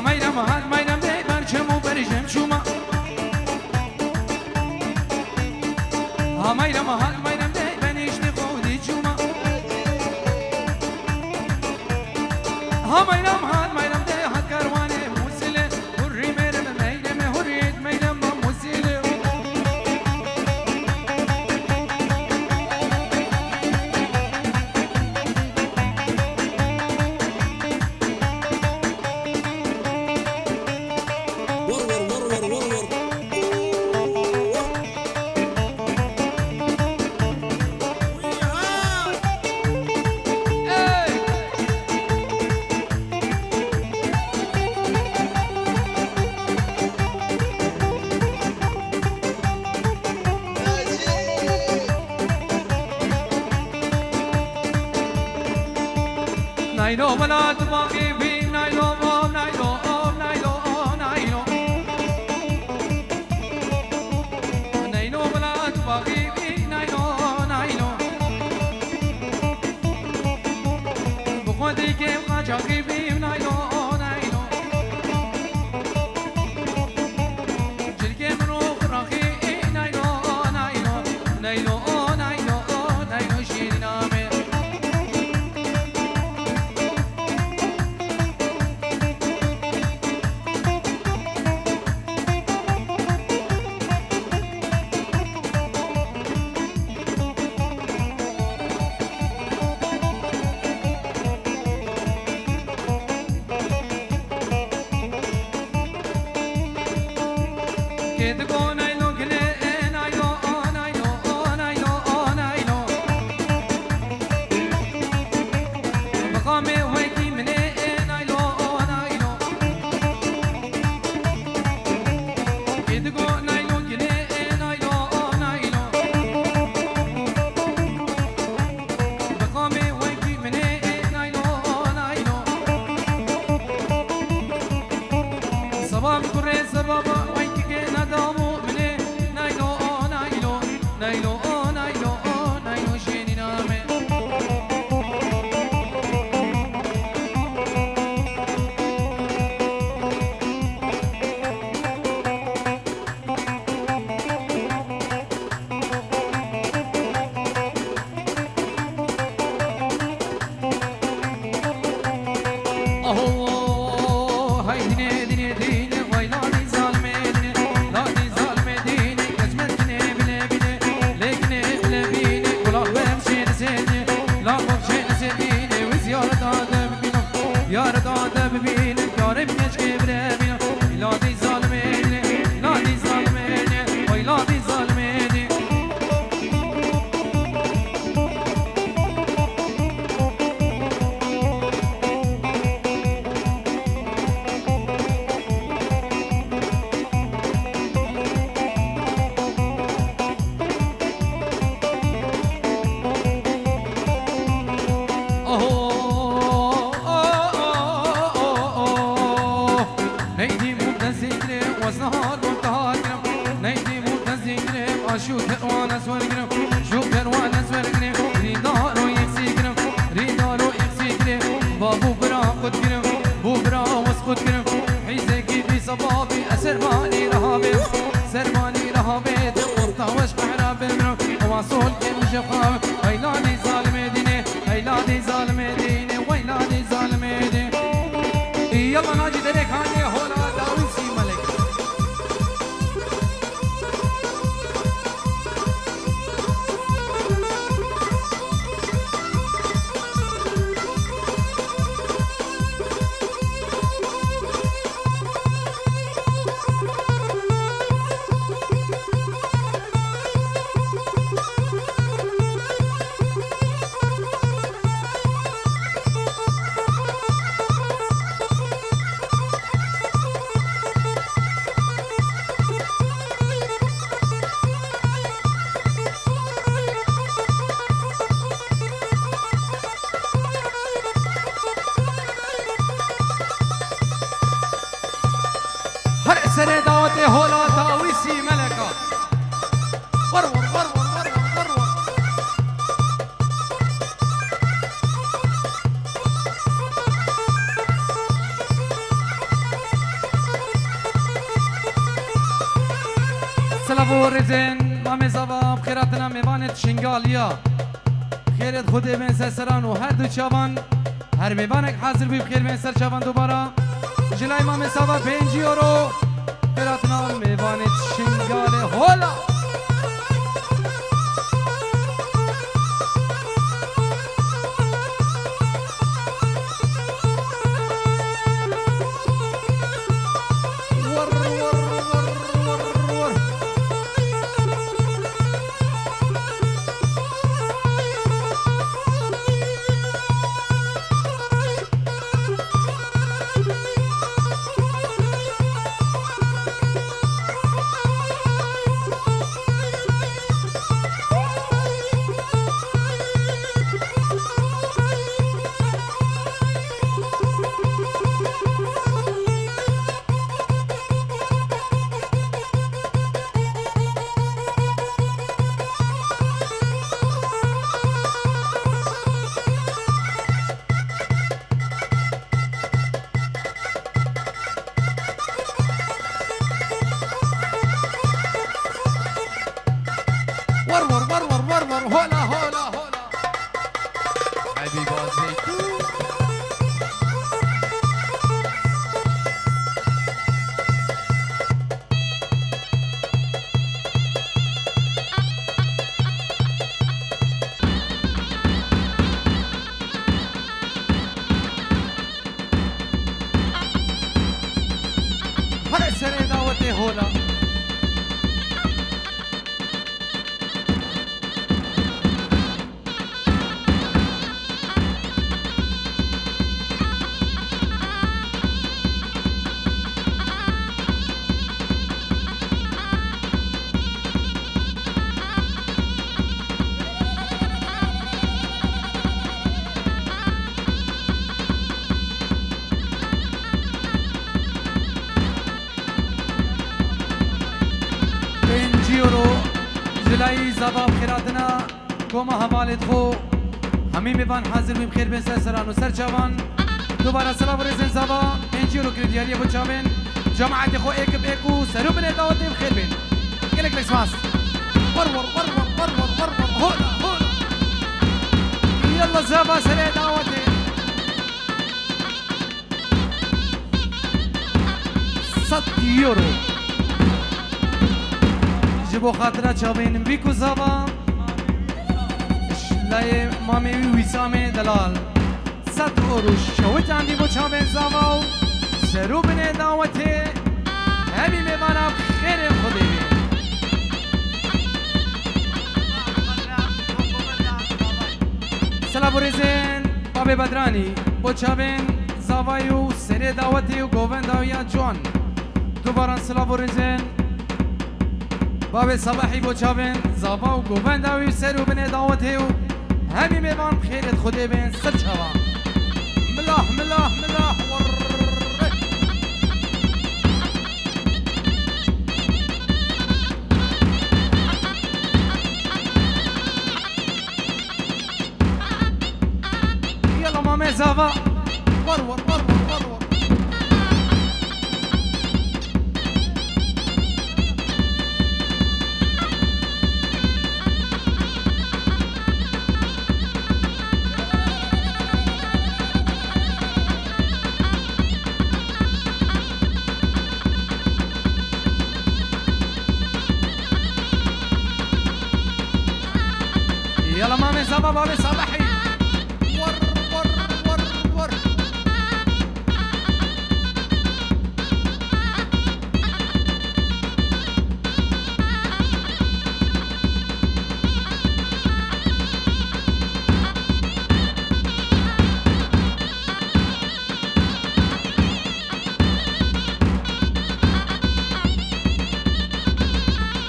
مايرم هاد مايرم دي برچمو برجم شوما مايرم هاد مايرم دي بنيش بخودي شوما مايرم هاد مايرم دي هاد كرواني موسيلي هري ميرم مايرم هريت مايرم موسيلي نايلو بلا تباقي في نايلو نايلو نايلو نايلو نايلو بلا تباقي في نايلو نايلو بخودي كيف خاجاقي في نايلو نايلو جلكي منو خراخي نايلو نايلو نايلو نايلو نايلو شيري نامي Get the go nailo gele nailo nailo nailo nailo مقامي ويكي مني nailo nailo Get the go nailo gele nailo nailo مقامي ويكي مني nailo nailo صباب كوري صبابا نادامو مني نايلو نايلو نايلو نايلو نايلو شيني نامي اهو هاي دنيا دنيا دنيا ويلاني ظالمي Yar da bibine, yarim geç kibrebine İladi zalmeni, iladi zalmeni, o iladi zalmeni شو كروان اسور گرم شو كروان اسور گرم ریدارو یکسی گرم ریدارو یکسی گرم بابو برا خود گرم بو برا وس خود گرم حیزه کی بی صبابی سرمانی رهابی سرمانی رهابی مرتاوش محراب برم وواصول کی مشفخام ویلانی ظالم دینه ویلانی ظالم دینه ویلانی ظالم دینه یلا ناجی درک هانی هولا داویسی ملک سر دعوت هولا تاویسی ملکا ورور ورور ورور ورور سلام و رزن مام زبا بخیراتنا میوانت شنگالیا خیرت خود بین سران و هر دو چوان هر میوانک حاضر بی بخیر بین سر چوان دوباره جلای مام زبا 5 یورو خیراتنا میوانت شنگال هولا هولا هولا هولا حبيب الزيتون هاي سنة دعوتي هولا يورو جلاي زباب خيراتنا كوما حوالت خو همي ميوان حاضر بي بخير بين سران و سرچوان دوباره سلام ورزن زبا 5 يورو كريدياليه بو چاوين جماعت خو ايك بيكو سرو بن دعوت بخير بين كلك لسماس ور ور ور ور ور ور ور هولا هولا يلا زبا سري دعوتي 7 يورو جبو خاطرة چاوين بيكو زبا شلاي مامي ويسامي دلال 100 اورو شوت عندي بو چاوين زبا سرو بني دعوتي همي ميوانا بخير خودي بي سلام ورزين بابي بدراني بو چاوين زبايو سري دعوتي و گوون داويا جوان دوبارا سلام ورزين باب صباحی بو چاوین زاوا و گووند داوی سرو بنه دعوته و همی میوان خیرت خوده بین سر چوان ملاح ملاح ملاح ور یلا مامه زاوا ور ور ور ور ور يلا مامي زبا بابي صباحي ور ور ور ور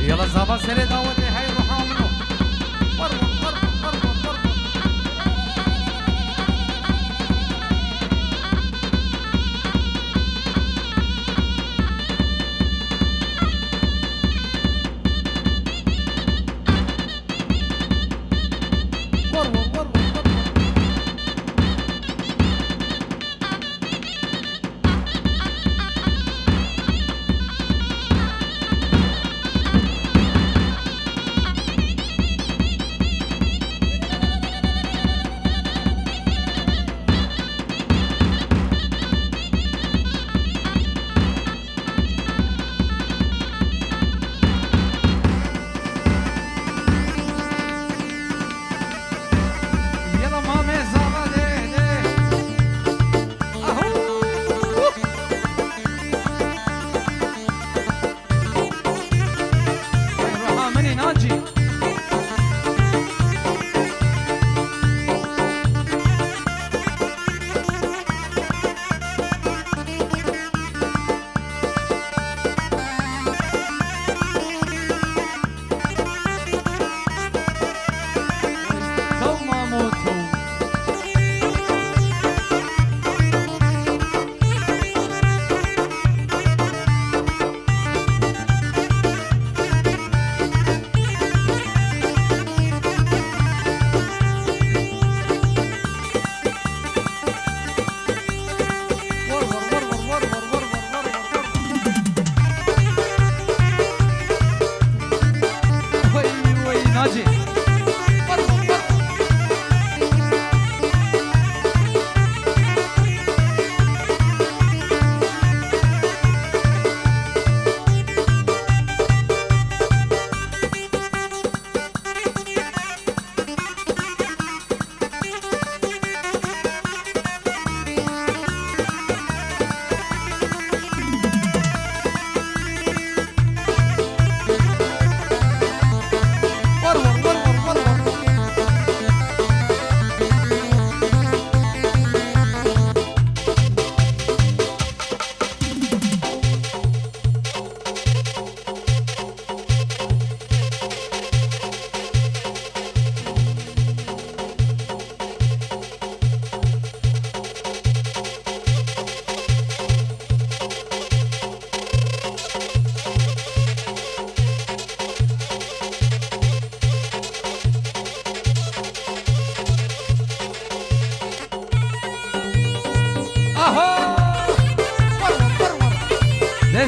يلا زبا سري دعوتي هاي روحوا منه ور ور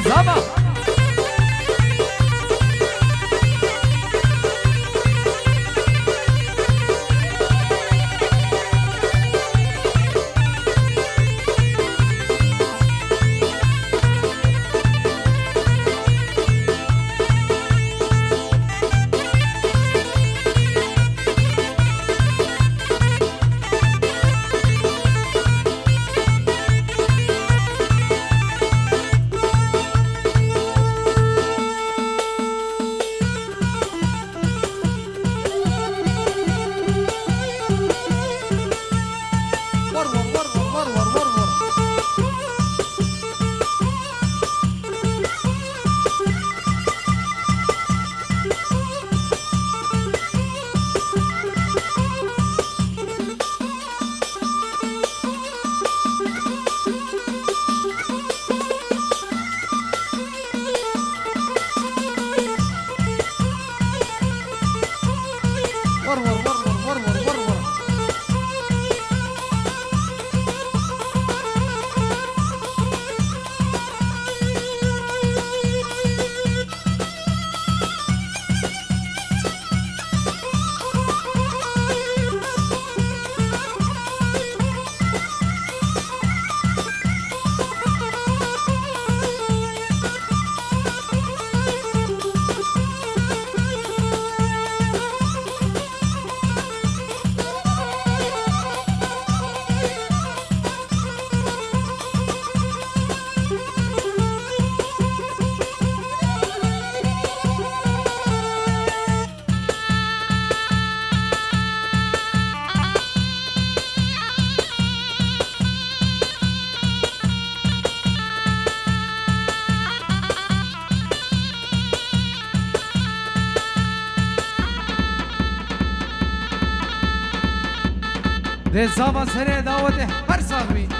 زابا زابا سره دعوت هر صاحبی